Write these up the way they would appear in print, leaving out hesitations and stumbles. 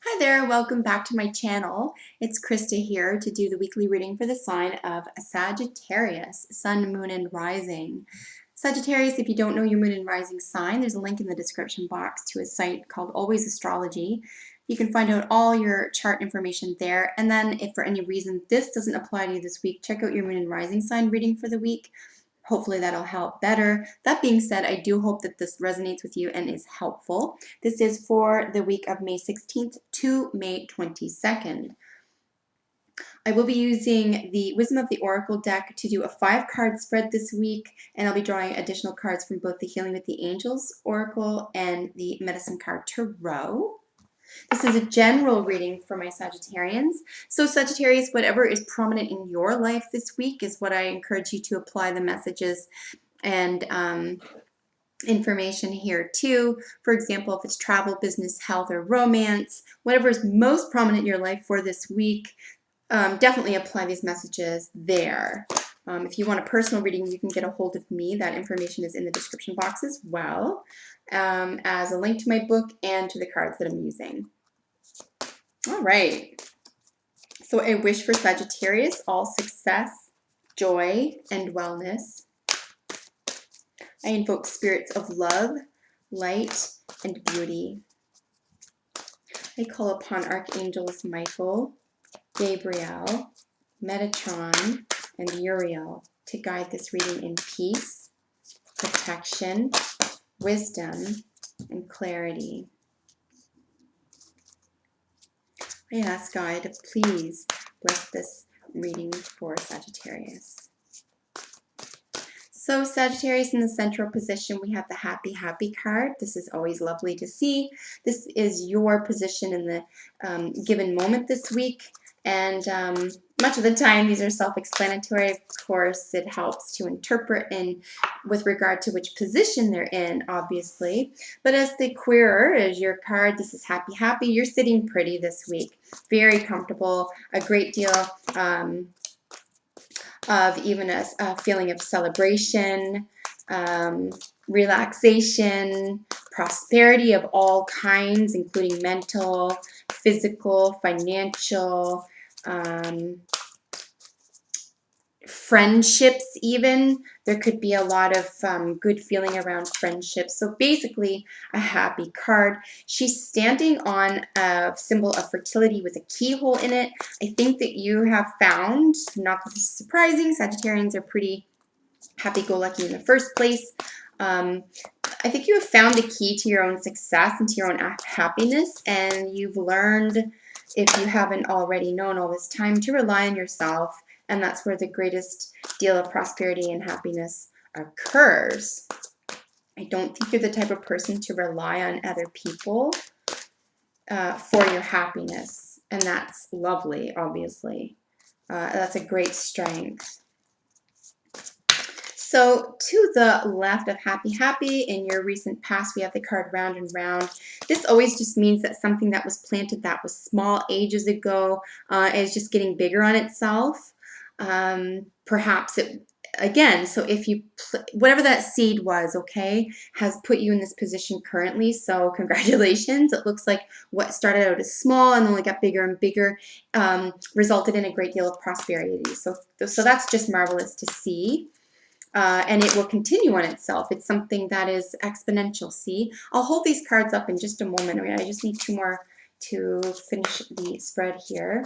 Hi there, welcome back to my channel. It's Krista here to do the weekly reading for the sign of Sagittarius, Sun, Moon, and Rising. Sagittarius, if you don't know your Moon and Rising sign, there's a link in the description box to a site called Always Astrology. You can find out all your chart information there, and then if for any reason this doesn't apply to you this week, check out your Moon and Rising sign reading for the week. Hopefully that'll help better. That being said, I do hope that this resonates with you and is helpful. This is for the week of May 16th to May 22nd. I will be using the Wisdom of the Oracle deck to do a 5-card spread this week, and I'll be drawing additional cards from both the Healing with the Angels Oracle and the Medicine Card Tarot. This is a general reading for my Sagittarians. So Sagittarius, whatever is prominent in your life this week is what I encourage you to apply the messages and information here too. For example, if it's travel, business, health, or romance, whatever is most prominent in your life for this week, definitely apply these messages there. If you want a personal reading, you can get a hold of me. That information is in the description box as well, as a link to my book and to the cards that I'm using. All right. So I wish for Sagittarius all success, joy, and wellness. I invoke spirits of love, light, and beauty. I call upon Archangels Michael, Gabriel, Metatron, and Uriel to guide this reading in peace, protection, wisdom, and clarity. I ask God to please bless this reading for Sagittarius. So Sagittarius, in the central position, we have the Happy Happy card. This is always lovely to see. This is your position in the given moment this week. And much of the time, these are self-explanatory. Of course, it helps to interpret with regard to which position they're in, obviously. But as the queerer, as your card, this is Happy Happy. You're sitting pretty this week. Very comfortable. A great deal of even a feeling of celebration, relaxation, prosperity of all kinds, including mental, physical, financial, friendships even. There could be a lot of good feeling around friendships. So basically a happy card. She's standing on a symbol of fertility with a keyhole in it. I think that you have found, not that this is surprising, Sagittarians are pretty happy-go-lucky in the first place. I think you have found a key to your own success and to your own happiness, and you've learned, if you haven't already known all this time, to rely on yourself, and that's where the greatest deal of prosperity and happiness occurs. I don't think you're the type of person to rely on other people for your happiness, and that's lovely, obviously. That's a great strength. So to the left of Happy Happy, in your recent past, we have the card Round and Round. This always just means that something that was planted that was small ages ago is just getting bigger on itself. Perhaps it, again, so if you, whatever that seed was, okay, has put you in this position currently, so congratulations. It looks like what started out as small and only got bigger and bigger resulted in a great deal of prosperity. So that's just marvelous to see. And it will continue on itself. It's something that is exponential, see? I'll hold these cards up in just a moment. I just need 2 more to finish the spread here.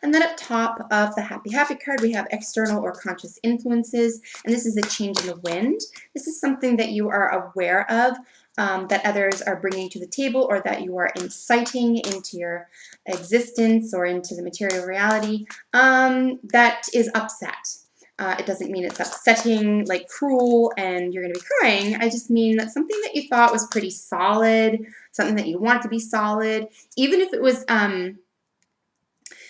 And then up top of the Happy Happy card, we have external or conscious influences, and this is a change in the wind. This is something that you are aware of, that others are bringing to the table, or that you are inciting into your existence or into the material reality that is upset. It doesn't mean it's upsetting, like cruel, and you're going to be crying. I just mean that something that you thought was pretty solid, something that you want to be solid, even if it was,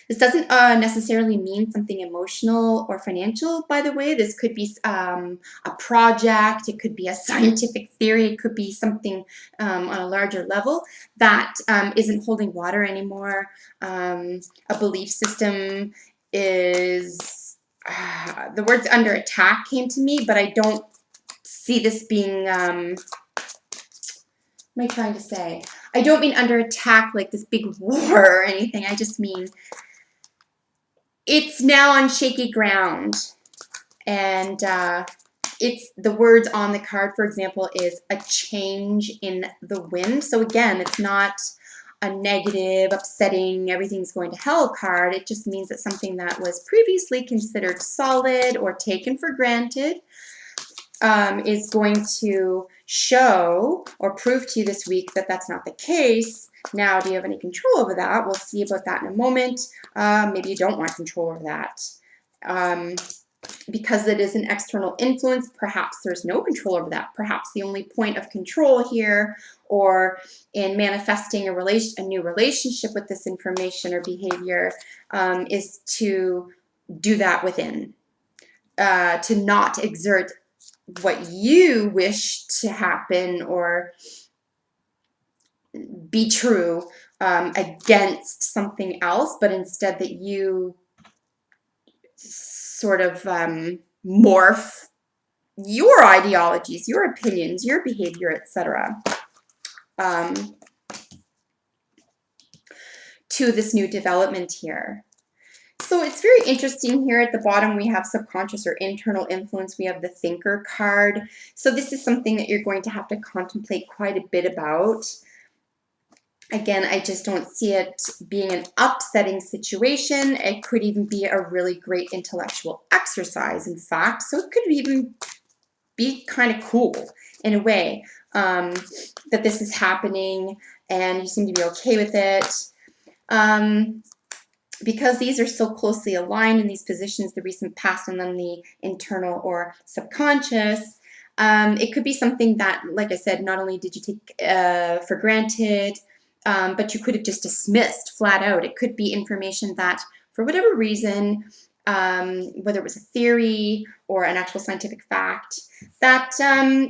this doesn't necessarily mean something emotional or financial, by the way. This could be a project, it could be a scientific theory, it could be something on a larger level that isn't holding water anymore. A belief system is... the words under attack came to me, but I don't see this being, what am I trying to say? I don't mean under attack like this big war or anything. I just mean it's now on shaky ground. And it's the words on the card, for example, is a change in the wind. So again, it's not a negative, upsetting, everything's going to hell card. It just means that something that was previously considered solid or taken for granted is going to show or prove to you this week that that's not the case. Now, do you have any control over that? We'll see about that in a moment. Maybe you don't want control over that. Because it is an external influence, perhaps there's no control over that. Perhaps the only point of control here or in manifesting a new relationship with this information or behavior is to do that within, to not exert what you wish to happen or be true against something else, but instead that you sort of morph your ideologies, your opinions, your behavior, etc. To this new development here. So it's very interesting here at the bottom we have subconscious or internal influence. We have the thinker card. So this is something that you're going to have to contemplate quite a bit about. Again, I just don't see it being an upsetting situation. It could even be a really great intellectual exercise, in fact. So it could even be kind of cool in a way that this is happening and you seem to be okay with it. Because these are so closely aligned in these positions, the recent past and then the internal or subconscious, it could be something that, like I said, not only did you take for granted, but you could have just dismissed flat out. It could be information that, for whatever reason, whether it was a theory or an actual scientific fact, that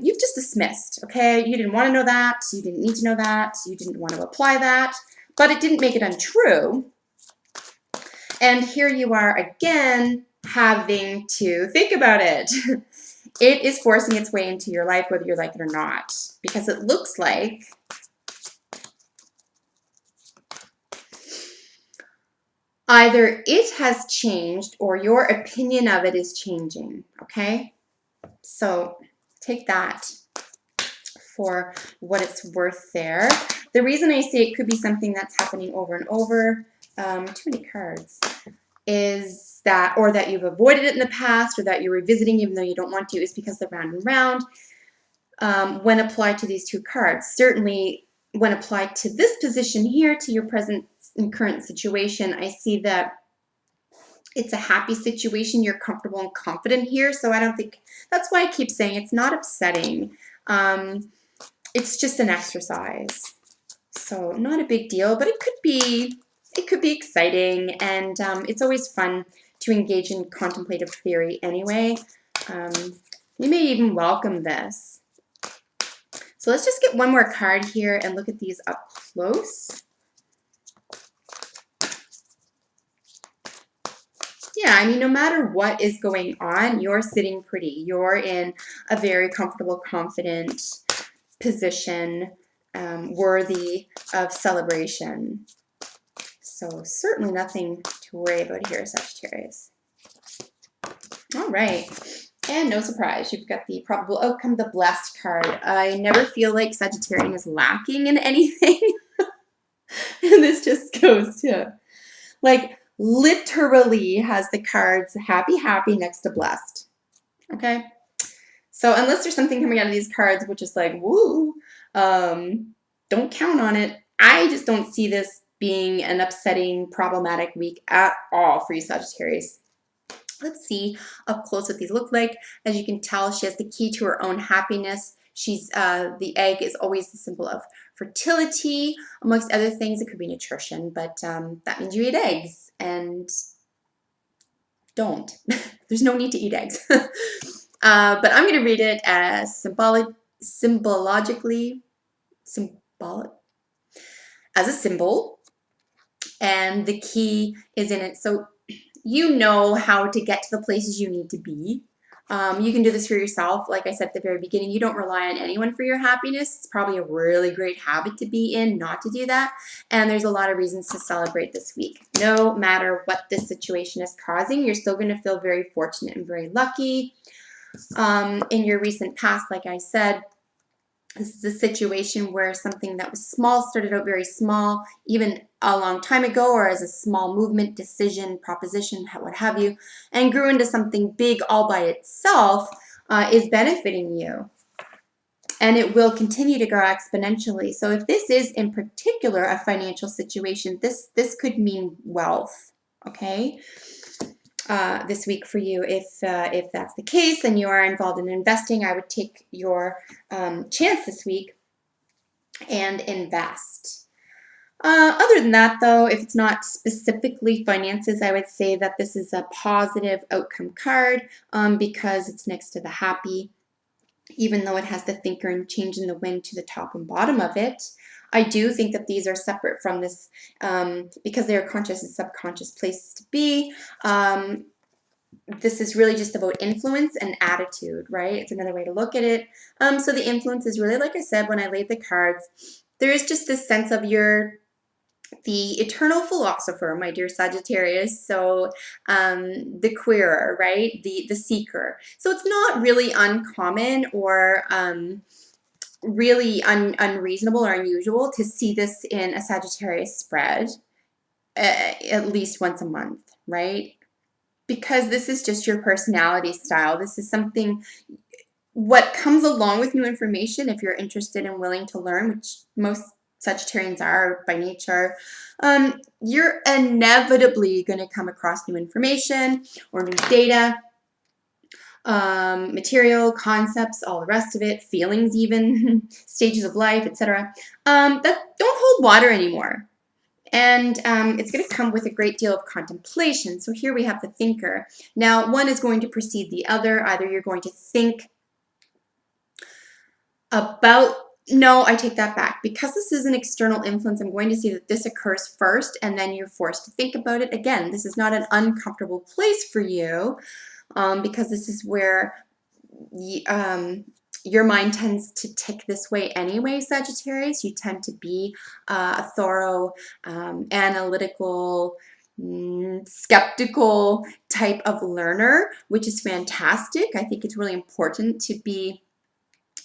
you've just dismissed, okay? You didn't want to know that, you didn't need to know that, you didn't want to apply that, but it didn't make it untrue. And here you are again having to think about it. It is forcing its way into your life whether you like it or not, because it looks like either it has changed or your opinion of it is changing, okay? So take that for what it's worth there. The reason I say it could be something that's happening over and over, too many cards, is that, or that you've avoided it in the past, or that you're revisiting even though you don't want to, is because the round and round, when applied to these two cards. Certainly when applied to this position here, to your present and current situation, I see that it's a happy situation. You're comfortable and confident here. So I don't think, that's why I keep saying it's not upsetting. It's just an exercise. So not a big deal, but it could be exciting, and it's always fun to engage in contemplative theory anyway. You may even welcome this. So let's just get one more card here and look at these up close. Yeah, I mean, no matter what is going on, you're sitting pretty. You're in a very comfortable, confident position, worthy of celebration. So certainly nothing to worry about here, Sagittarius. All right. And no surprise, you've got the probable outcome, the blessed card. I never feel like Sagittarian is lacking in anything. And this just goes to, like, literally has the cards happy, happy next to blessed. Okay? So unless there's something coming out of these cards which is like, woo, don't count on it. I just don't see this being an upsetting, problematic week at all for you, Sagittarius. Let's see up close what these look like. As you can tell, she has the key to her own happiness. She's the egg is always the symbol of fertility, amongst other things. It could be nutrition, but that means you eat eggs, and don't. There's no need to eat eggs. But I'm going to read it as symbologically, as a symbol, and the key is in it. So you know how to get to the places you need to be. You can do this for yourself. Like I said at the very beginning, you don't rely on anyone for your happiness. It's probably a really great habit to be in not to do that. And there's a lot of reasons to celebrate this week. No matter what this situation is causing, you're still going to feel very fortunate and very lucky. In your recent past, like I said, this is a situation where something that was small started out very small, even a long time ago, or as a small movement, decision, proposition, what have you, and grew into something big all by itself, is benefiting you. And it will continue to grow exponentially. So if this is in particular a financial situation, this could mean wealth, okay? This week for you. If that's the case and you are involved in investing, I would take your chance this week and invest. Other than that, though, if it's not specifically finances, I would say that this is a positive outcome card because it's next to the happy, even though it has the thinker and change in the wind to the top and bottom of it. I do think that these are separate from this because they are conscious and subconscious places to be. This is really just about influence and attitude, right? It's another way to look at it. So the influence is really, like I said, when I laid the cards, there is just this sense of the eternal philosopher, my dear Sagittarius. So the queerer, right? The seeker. So it's not really uncommon or really unreasonable or unusual to see this in a Sagittarius spread at least once a month, right? Because this is just your personality style. This is something, what comes along with new information, if you're interested and willing to learn, which most Sagittarians are by nature, you're inevitably going to come across new information or new data, material, concepts, all the rest of it, feelings even, stages of life, etc. That don't hold water anymore. And it's going to come with a great deal of contemplation. So here we have the thinker. Now, one is going to precede the other. Either you're going to think about, no, I take that back. Because this is an external influence, I'm going to say that this occurs first, and then you're forced to think about it. Again, this is not an uncomfortable place for you because this is where your mind tends to tick this way anyway, Sagittarius. You tend to be a thorough, analytical, skeptical type of learner, which is fantastic. I think it's really important to be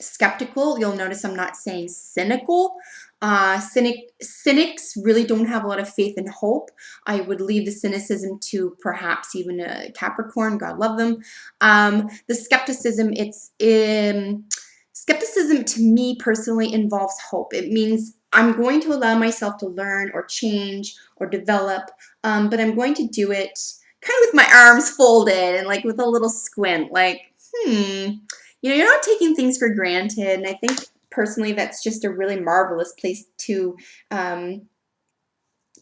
skeptical. You'll notice I'm not saying cynical. Cynics really don't have a lot of faith and hope. I would leave the cynicism to perhaps even a Capricorn. God love them. The skepticism, skepticism to me personally involves hope. It means I'm going to allow myself to learn or change or develop, but I'm going to do it kind of with my arms folded and like with a little squint, like, you know, you're not taking things for granted. And I think personally that's just a really marvelous place to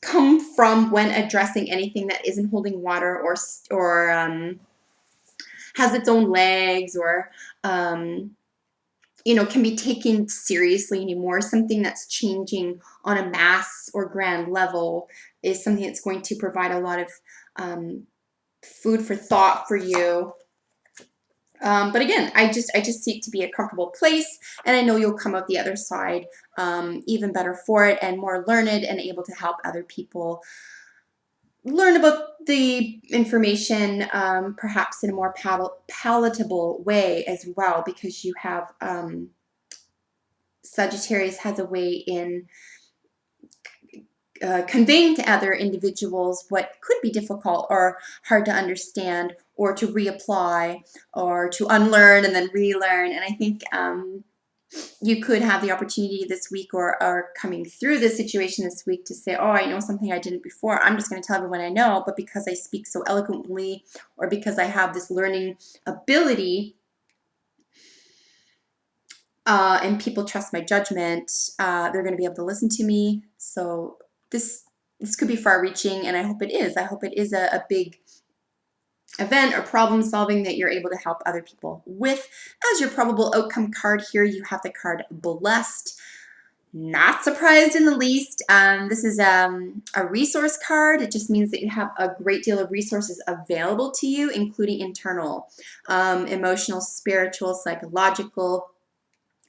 come from when addressing anything that isn't holding water or has its own legs or you know, can be taken seriously anymore. Something that's changing on a mass or grand level is something that's going to provide a lot of food for thought for you. But again, I just seek to be a comfortable place, and I know you'll come out the other side even better for it and more learned and able to help other people learn about the information perhaps in a more palatable way as well, because you have Sagittarius has a way in conveying to other individuals what could be difficult or hard to understand or to reapply or to unlearn and then relearn. And I think you could have the opportunity this week or coming through this situation this week to say, oh, I know something I didn't before. I'm just going to tell everyone I know, but because I speak so eloquently or because I have this learning ability and people trust my judgment, they're going to be able to listen to me. So this could be far-reaching, and I hope it is. I hope it is a big event or problem solving that you're able to help other people with. As your probable outcome card here, you have the card Blessed. Not surprised in the least. This is a resource card. It just means that you have a great deal of resources available to you, including internal, emotional, spiritual, psychological,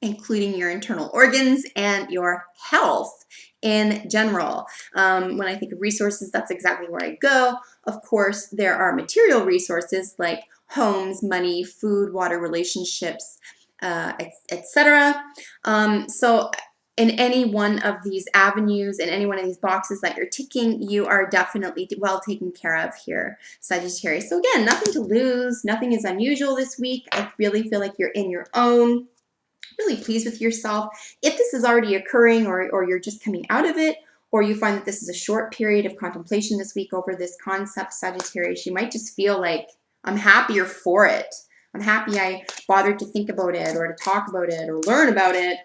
including your internal organs and your health in general. When I think of resources, that's exactly where I go. Of course, there are material resources like homes, money, food, water, relationships, etc. So in any one of these avenues, in any one of these boxes that you're ticking, you are definitely well taken care of here, Sagittarius. So again, nothing to lose. Nothing is unusual this week. I really feel like you're in your own, really pleased with yourself. If this is already occurring, or you're just coming out of it, or you find that this is a short period of contemplation this week over this concept, Sagittarius, you might just feel like, I'm happier for it. I'm happy I bothered to think about it, or to talk about it, or learn about it.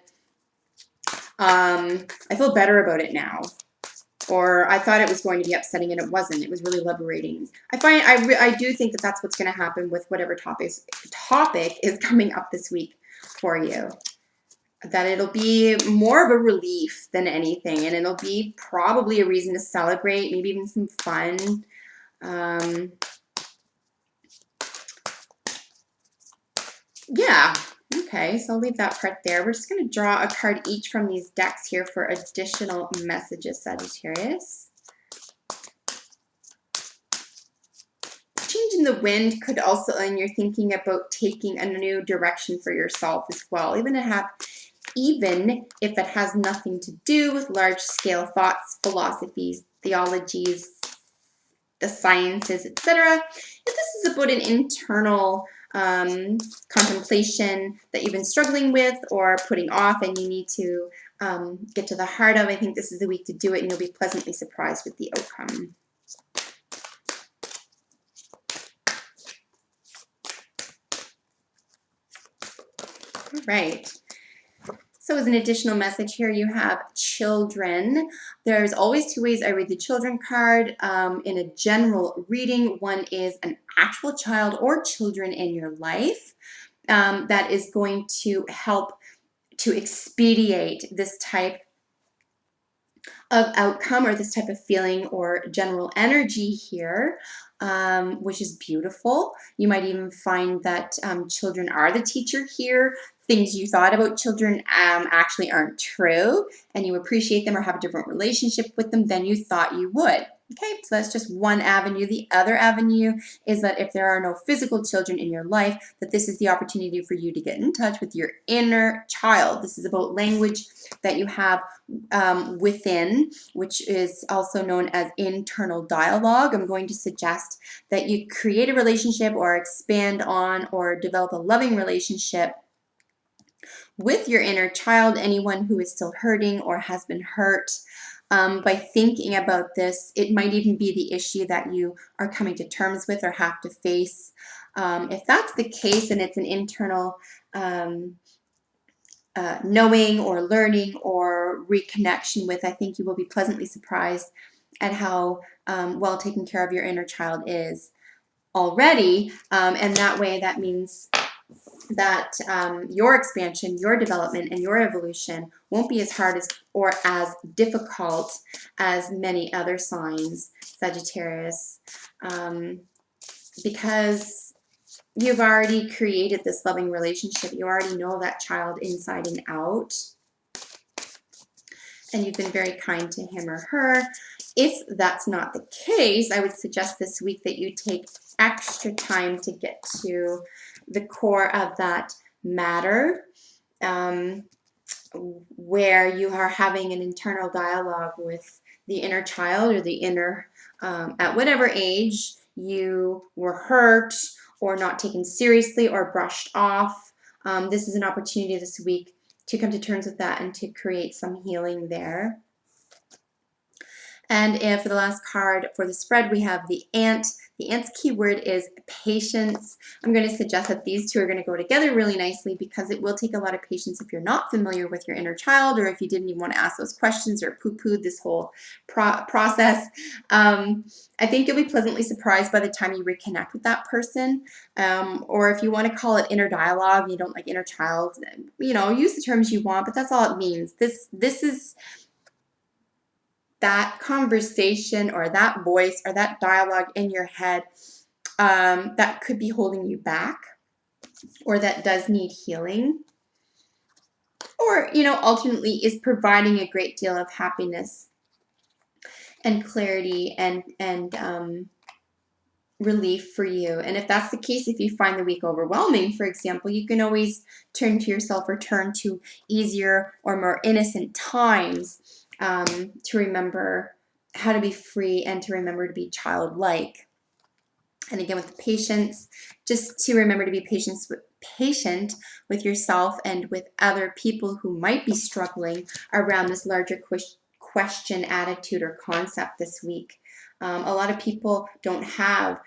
I feel better about it now. Or I thought it was going to be upsetting and it wasn't. It was really liberating. I do think that that's what's going to happen with whatever topic is coming up this week for you. That it'll be more of a relief than anything, and it'll be probably a reason to celebrate, maybe even some fun. Yeah. Okay, so I'll leave that part there. We're just going to draw a card each from these decks here for additional messages, Sagittarius. Change in the wind could also, and you're thinking about taking a new direction for yourself as well, even if it has nothing to do with large-scale thoughts, philosophies, theologies, the sciences, etc. If this is about an internal contemplation that you've been struggling with or putting off and you need to get to the heart of, I think this is the week to do it, and you'll be pleasantly surprised with the outcome. All right. So as an additional message here, you have children. There's always two ways I read the children card. In a general reading, one is an actual child or children in your life that is going to help to expedite this type of outcome or this type of feeling or general energy here, which is beautiful. You might even find that children are the teacher here. Things you thought about children actually aren't true, and you appreciate them or have a different relationship with them than you thought you would. Okay, so that's just one avenue. The other avenue is that if there are no physical children in your life, that this is the opportunity for you to get in touch with your inner child. This is about language that you have within, which is also known as internal dialogue. I'm going to suggest that you create a relationship or expand on or develop a loving relationship with your inner child, anyone who is still hurting or has been hurt. By thinking about this, it might even be the issue that you are coming to terms with or have to face. If that's the case and it's an internal knowing or learning or reconnection with, I think you will be pleasantly surprised at how well taken care of your inner child is already. And that way, that means that your expansion, your development, and your evolution won't be as hard or as difficult as many other signs, Sagittarius, because you've already created this loving relationship. You already know that child inside and out, and you've been very kind to him or her. If that's not the case, I would suggest this week that you take extra time to get to the core of that matter, where you are having an internal dialogue with the inner child or the inner, at whatever age you were hurt or not taken seriously or brushed off. This is an opportunity this week to come to terms with that and to create some healing there. And for the last card for the spread, we have the ant. The Ant's keyword is patience. I'm going to suggest that these two are going to go together really nicely because it will take a lot of patience if you're not familiar with your inner child, or if you didn't even want to ask those questions or poo-pooed this whole process. I think you'll be pleasantly surprised by the time you reconnect with that person. Or if you want to call it inner dialogue, you don't like inner child, you know, use the terms you want, but that's all it means. This is that conversation or that voice or that dialogue in your head that could be holding you back, or that does need healing, or, you know, ultimately is providing a great deal of happiness and clarity and relief for you. And if that's the case, if you find the week overwhelming, for example, you can always turn to yourself or turn to easier or more innocent times to remember how to be free and to remember to be childlike. And again, with the patience, just to remember to be patient with yourself and with other people who might be struggling around this larger question, attitude, or concept this week. A lot of people don't have,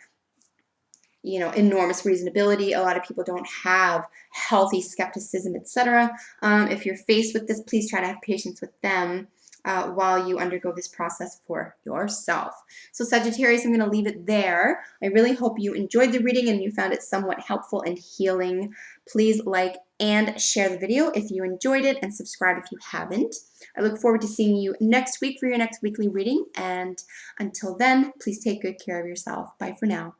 you know, enormous reasonability. A lot of people don't have healthy skepticism, etc. If you're faced with this, please try to have patience with them while you undergo this process for yourself. So Sagittarius, I'm going to leave it there. I really hope you enjoyed the reading and you found it somewhat helpful and healing. Please like and share the video if you enjoyed it, and subscribe if you haven't. I look forward to seeing you next week for your next weekly reading. And until then, please take good care of yourself. Bye for now.